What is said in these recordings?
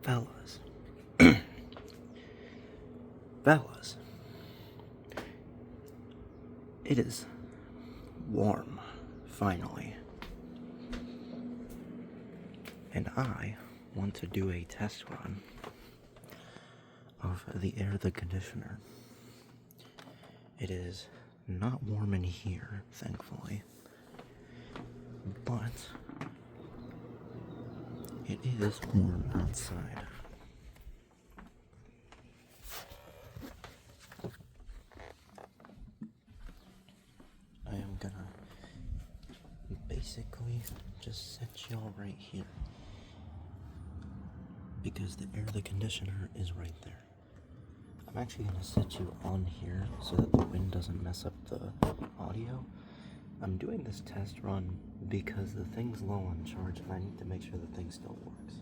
Fellas. Fellas. It is warm, finally. And I want to do a test run of the air conditioner. It is not warm in here, thankfully, but it is warm outside. I am gonna basically just set y'all right here because the air conditioner is right there. I'm actually gonna set you on here so that the wind doesn't mess up the audio. I'm doing this test run because the thing's low on charge and I need to make sure the thing still works.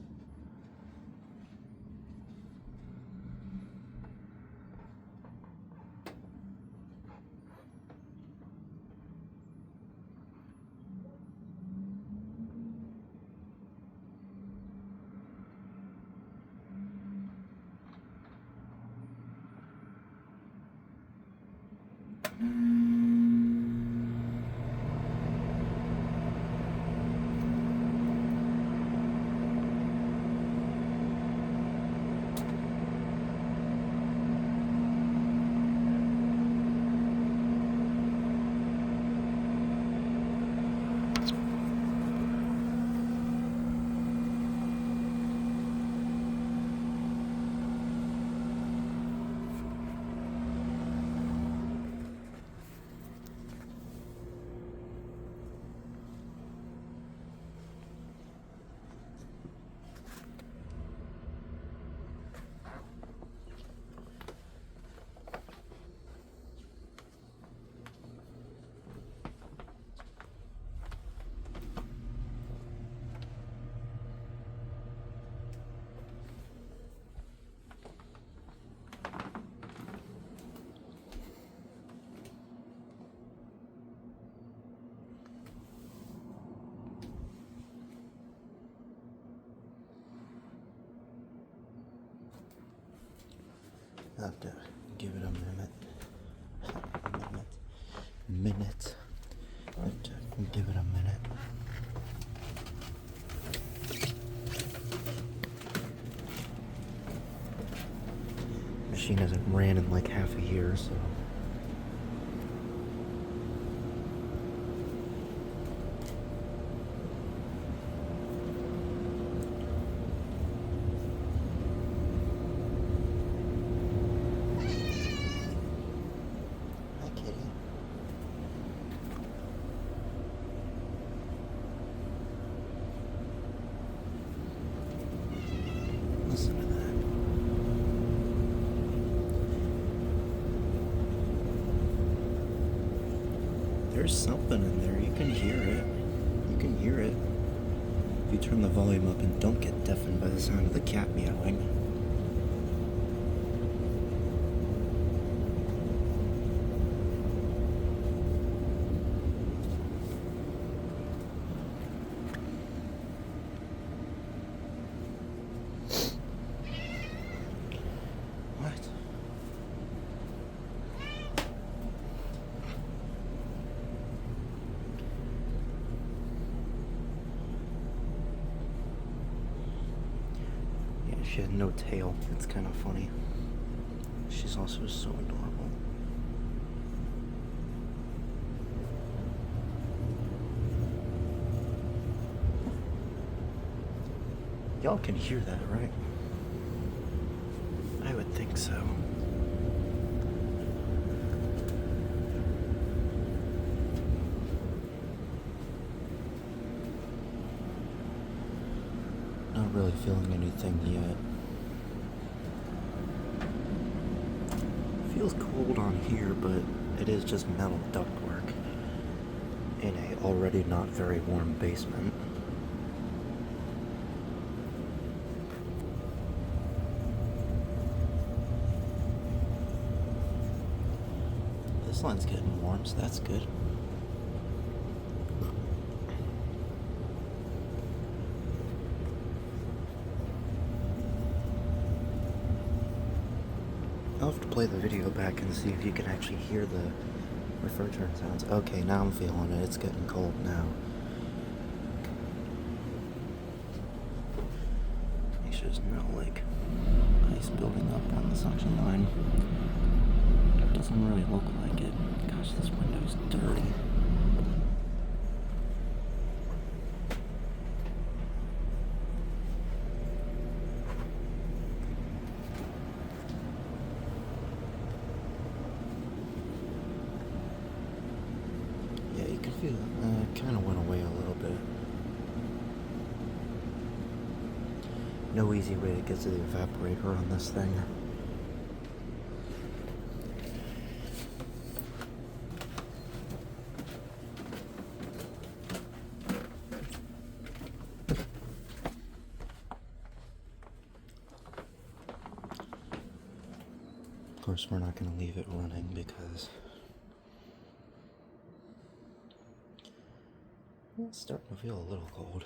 I have to give it a minute. I have to give it a minute. Machine hasn't ran in like half a year, so. Listen to that. There's something in there. You can hear it. You can hear it. If you turn the volume up and don't get deafened by the sound of the cat meowing. She had no tail. It's kind of funny. She's also so adorable. Y'all can hear that, right? I would think so. Not really feeling anything yet. Feels cold on here, but it is just metal ductwork in a already not very warm basement. This line's getting warm, so that's good. play the video back and see if you can actually hear the refrigerant sounds. Okay, now I'm feeling it. It's getting cold now. Make sure there's no, like, ice building up on the suction line. It doesn't really look like it. Gosh, this window's dirty. Yeah, you can feel it kind of went away a little bit. No easy way to get to the evaporator on this thing. Of course, we're not going to leave it running because it's starting to feel a little cold.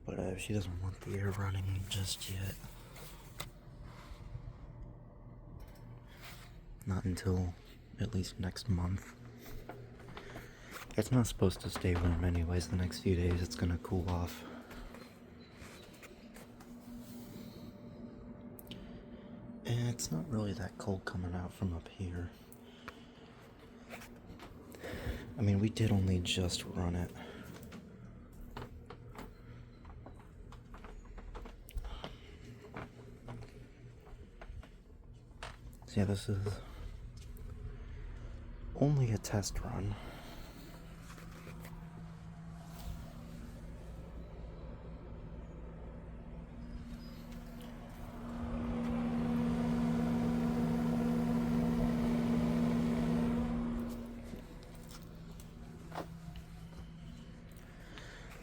But she doesn't want the air running just yet. Not until at least next month. It's not supposed to stay warm anyways. The next few days it's gonna cool off. And it's not really that cold coming out from up here. I mean, we did only just run it. So yeah, this is only a test run.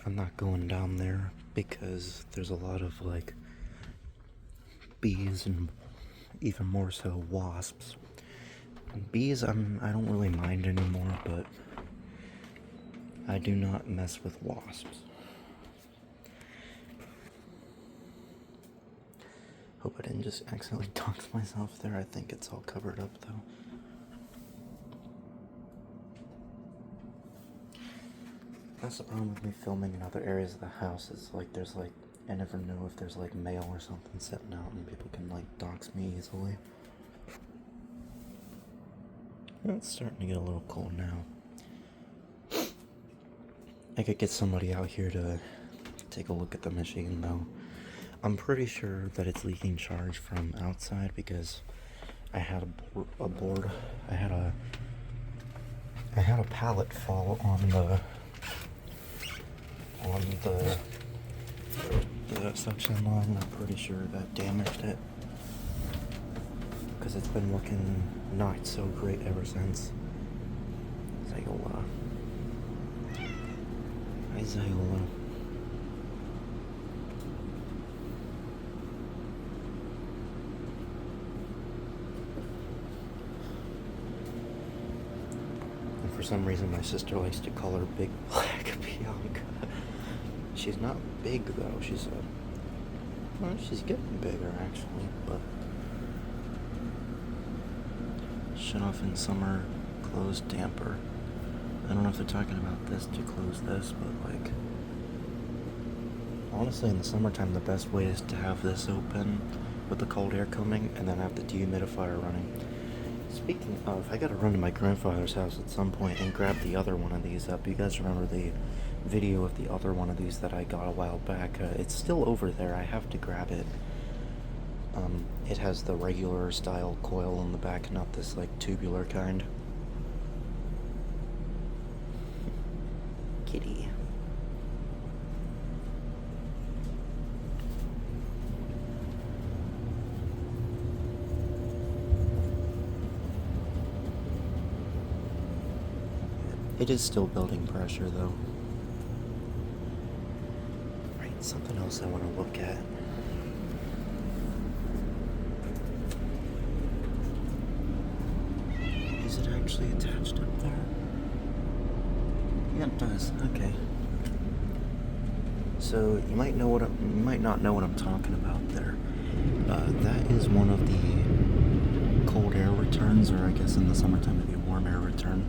I'm not going down there because there's a lot of like bees and even more so wasps. And bees I don't really mind anymore, but I do not mess with wasps. Hope I didn't just accidentally dox myself there. I think it's all covered up though. That's the problem with me filming in other areas of the house, is like there's like, I never know if there's like mail or something sitting out and people can like dox me easily. It's starting to get a little cold now. I could get somebody out here to take a look at the machine though. I'm pretty sure that it's leaking charge from outside because I had a board, I had a pallet fall on the suction line. I'm pretty sure that damaged it because it's been looking not so great ever since. Zayola. Hi, Zayola. And for some reason, my sister likes to call her Big Black Bianca. She's not big though. She's getting bigger actually, but shut off in summer, close damper. I don't know if they're talking about this to close this, but like honestly in the summertime the best way is to have this open with the cold air coming and then have the dehumidifier running. Speaking of, I gotta run to my grandfather's house at some point and grab the other one of these up. You guys remember the video of the other one of these that I got a while back? It's still over there. I have to grab it. It has the regular style coil in the back, not this like tubular kind. Kitty. It is still building pressure though. Right, something else I want to look at. Is it actually attached up there? Yeah, it does. Okay. So you might not know what I'm talking about there. That is one of the cold air returns, or I guess in the summertime it'd be a warm air return.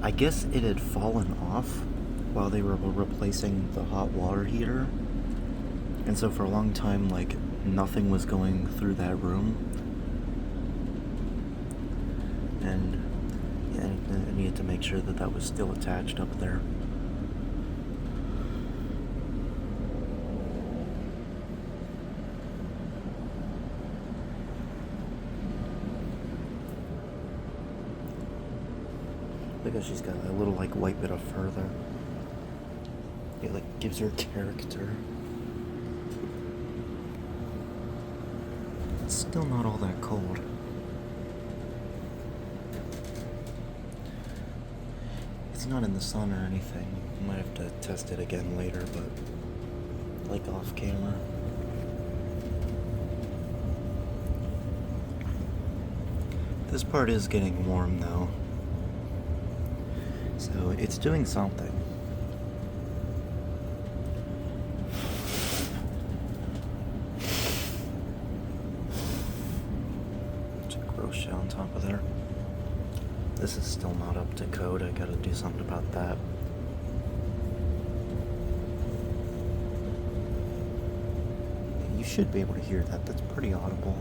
I guess it had fallen off while they were replacing the hot water heater, and so for a long time, like, nothing was going through that room, and yeah, I needed to make sure that that was still attached up there. Because she's got a little, like, white bit of fur there. It, like, gives her character. It's still not all that cold. It's not in the sun or anything. Might have to test it again later, but, like, off camera. This part is getting warm, though. So it's doing something. There's a gross shell on top of there. This is still not up to code. I gotta do something about that. You should be able to hear that. That's pretty audible.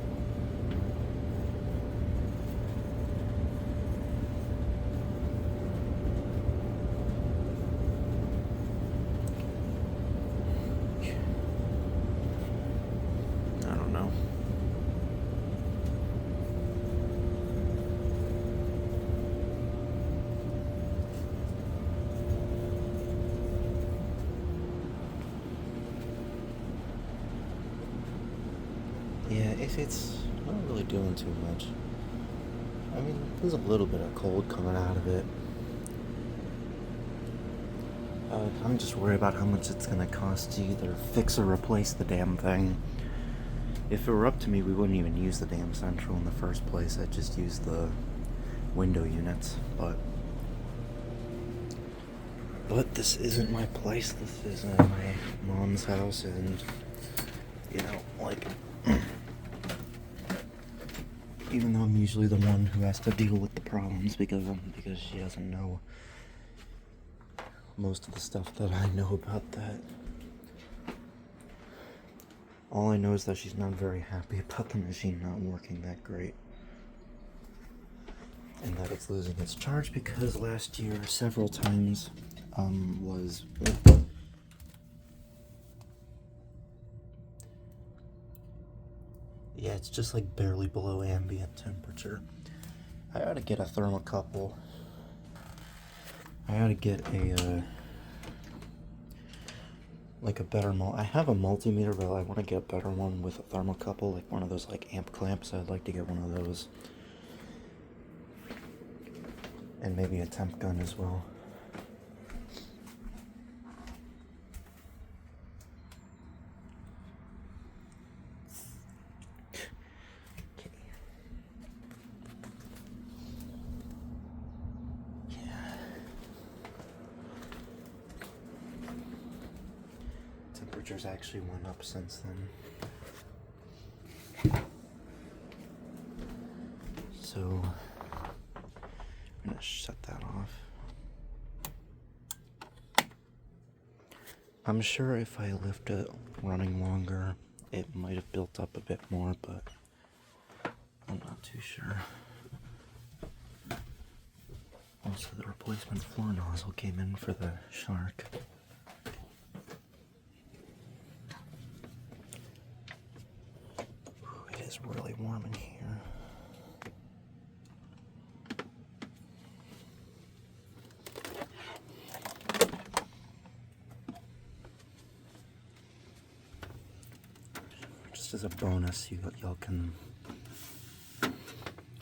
Yeah, it's not really doing too much. I mean, there's a little bit of cold coming out of it. I'm just worried about how much it's gonna cost to either fix or replace the damn thing. If it were up to me, we wouldn't even use the damn Central in the first place. I'd just use the window units, but this isn't my place. This isn't my mom's house, and, you know, like, even though I'm usually the one who has to deal with the problems because she doesn't know most of the stuff that I know about that. All I know is that she's not very happy about the machine not working that great. And that it's losing its charge because last year several times was... Yeah, it's just like barely below ambient temperature. I ought to get a thermocouple. I ought to get a, like a better I have a multimeter, but I want to get a better one with a thermocouple, like one of those like amp clamps. I'd like to get one of those. And maybe a temp gun as well. Temperatures actually went up since then. So I'm gonna shut that off. I'm sure if I left it running longer, it might have built up a bit more, but I'm not too sure. Also, the replacement floor nozzle came in for the Shark. It is really warm in here. Just as a bonus, y'all can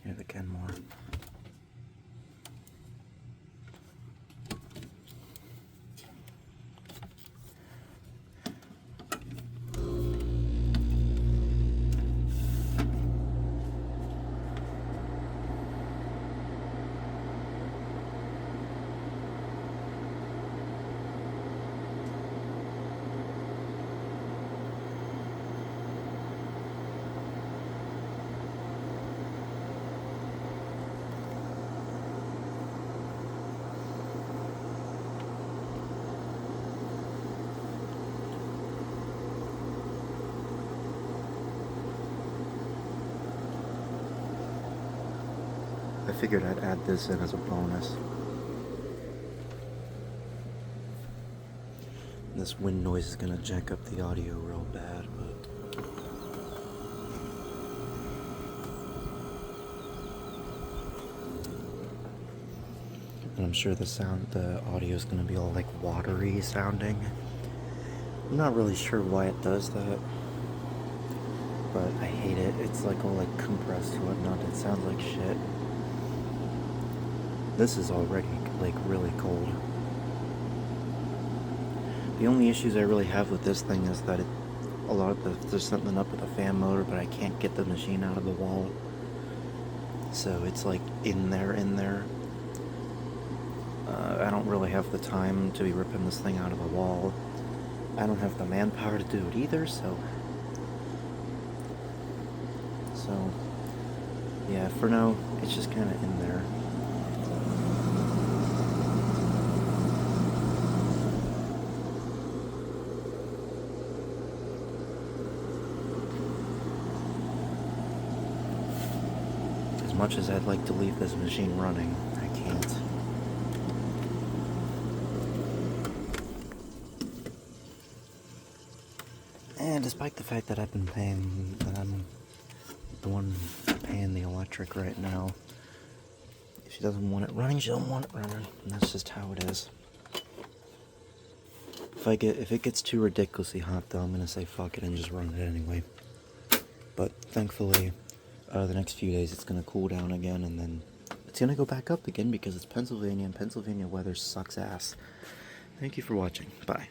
hear the Kenmore. I figured I'd add this in as a bonus. This wind noise is gonna jack up the audio real bad, but and I'm sure the audio is gonna be all like watery sounding. I'm not really sure why it does that, but I hate it. It's like all like compressed and whatnot. It sounds like shit. This is already like really cold. The only issues I really have with this thing is that there's something up with the fan motor, but I can't get the machine out of the wall. So it's like in there. I don't really have the time to be ripping this thing out of the wall. I don't have the manpower to do it either, so yeah, for now, it's just kind of in there. As much as I'd like to leave this machine running, I can't. And despite the fact that I'm the one paying the electric right now, if she doesn't want it running, she don't want it running. And that's just how it is. If it gets too ridiculously hot though, I'm gonna say fuck it and just run it anyway. But thankfully, the next few days it's gonna cool down again, and then it's gonna go back up again because it's Pennsylvania, and Pennsylvania weather sucks ass. Thank you for watching. Bye.